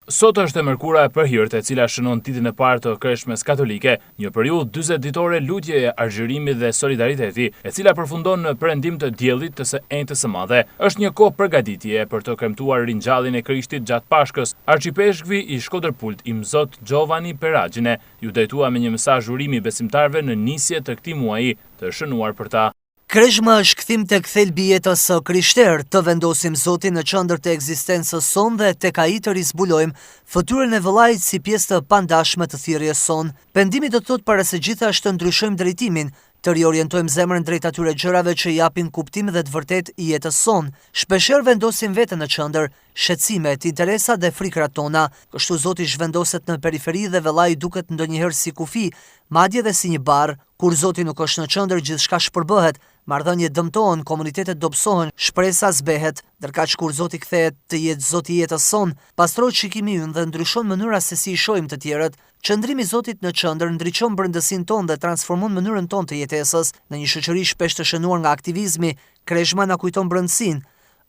Sot është e mërkura e përhirët e cila shënon ditën e parë të Kreshmes Katolike, një periudhë 40 ditore lutjeje, argjërimi dhe solidariteti, e cila përfundon në perëndim të diellit të së enjtës së madhe. Është një kohë përgatitje për të kremtuar ringjalljen e Krishtit gjatë Pashkës. Arqipeshkvi i Shkodërpult, Imzot Gjovani Peragjine, ju drejtua me një mesazh urimi besimtarëve në nisje të këtij muaji të shënuar për ta. Kreshma është kthim tek thelbi i jetës së krishterë, të vendosim Zotin në qendër të ekzistencës sonë dhe tek ai të rizbulojmë fytyrën e vëllait si pjesë të pandashme të thirrjes sonë. Pendimi do të thotë para së gjitha është të ndryshojmë drejtimin, të riorientojmë zemrën drejt atyre gjërave që japin kuptim dhe të vërtet i jetës sonë. Shpeshherë vendosim veten në qendër, shqetësimet, interesat dhe frikrat tona. Kështu Zoti zhvendoset në periferi dhe vëllai duket ndonjëherë si kufi, madje edhe si një barr. Kur Zoti nuk është në qendër, gjithçka shpërbëhet, marrëdhëniet dëmtohen, komunitetet dobësohen, shpresa zbehet, ndërkaq kur Zoti kthehet të jetë Zoti i jetës sonë, pastrohet shikimi ynë dhe ndryshon mënyra se si i shohim të tjerët. Qëndrimi i Zotit në qendër ndriçon brendësinë tonë dhe transformon mënyrën tonë të jetesës. Në një shoqëri shpesh të shënuar nga aktivizmi, Kreshma na kujton brendësinë.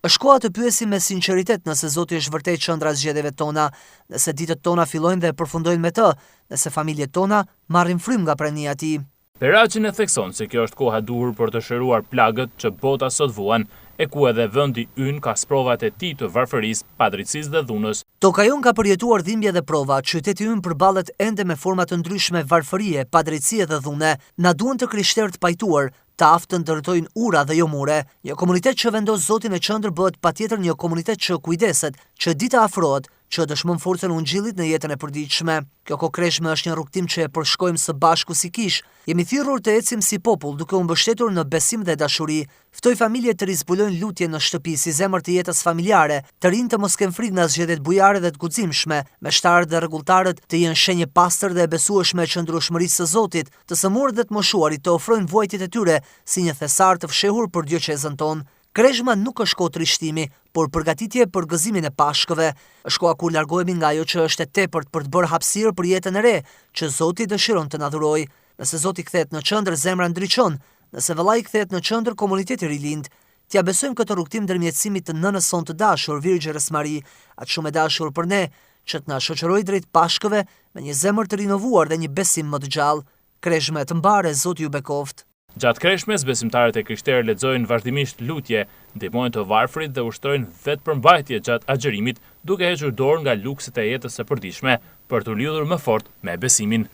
Është koha të pyesim me sinqeritet nëse Zoti është vërtet qendra e zgjedhjeve tona, nëse ditët tona fillojnë dhe përfundojnë me të, nëse familjet tona marrin frymë nga prania e tij. Peragjine thekson se kjo është koha e duhur për të shëruar plagët që bota sot vuan, e ku edhe vendi ynë ka sprovat e tij të varfërisë, padrejtisë dhe dhunës. Toka jon ka përjetuar dhimbje dhe prova, qyteti ynë përballet ende me forma të ndryshme varfërie, padrejtësie dhe dhune. Na duan të krishterë të pajtuar, të aftë të ndërtojnë ura dhe jo mure. Një komunitet që vendos Zotin në qendër bëhet patjetër një komunitet që kujdeset, që dita afrohet, që dëshmon forcën e ungjillit në jetën e përditshme. Kjo kohë Kreshme është një rrugtim që e përshkojmë së bashku si kish. Jemi thirrur të ecim si popull, duke u mbështetur në besim dhe dashuri. Ftoj familje të rizbulojnë lutje në shtëpi si zemër të jetës familjare, të rinj të mos kenë frikë nga zgjedhjet bujare dhe të guximshme, meshtarët dhe rregultarët të jenë shenjë pastër dhe e besueshme e qëndrueshmërisë së Zotit, të sëmurët dhe të moshuarit të ofrojnë vuajtjet e tyre si një thesar të fshehur për dioqezën tonë. Kreshma nuk është kohë trishtimi, por përgatitje për gëzimin e Pashkëve. Është koha kur largohemi nga ajo që është e tepërt për të bërë hapësirë për jetën e re, që Zoti dëshiron të na dhurojë. Nëse Zoti kthehet në qendër, zemra ndriçon. Nëse vëllai kthehet në qendër, komuniteti rilind. T'ia besojmë këtë rrugtim ndërmjetësimit të nënës sonë të dashur, Virgjërës Mari, atë shumë e dashur për ne, që të na shoqërojë drejt Pashkëve me një zemër të rinovuar dhe një besim më të gjallë. Kreshme të mbare, Zoti ju bekoft. Gjatë Kreshmes, besimtarët e krishterë lexojnë vazhdimisht lutje, ndihmojnë të varfrit dhe ushtrojnë vetë përmbajtje gjatë agjërimit, duke hequr dorë nga lukset e jetës së përditshme për t'u lidhur më fort me besimin.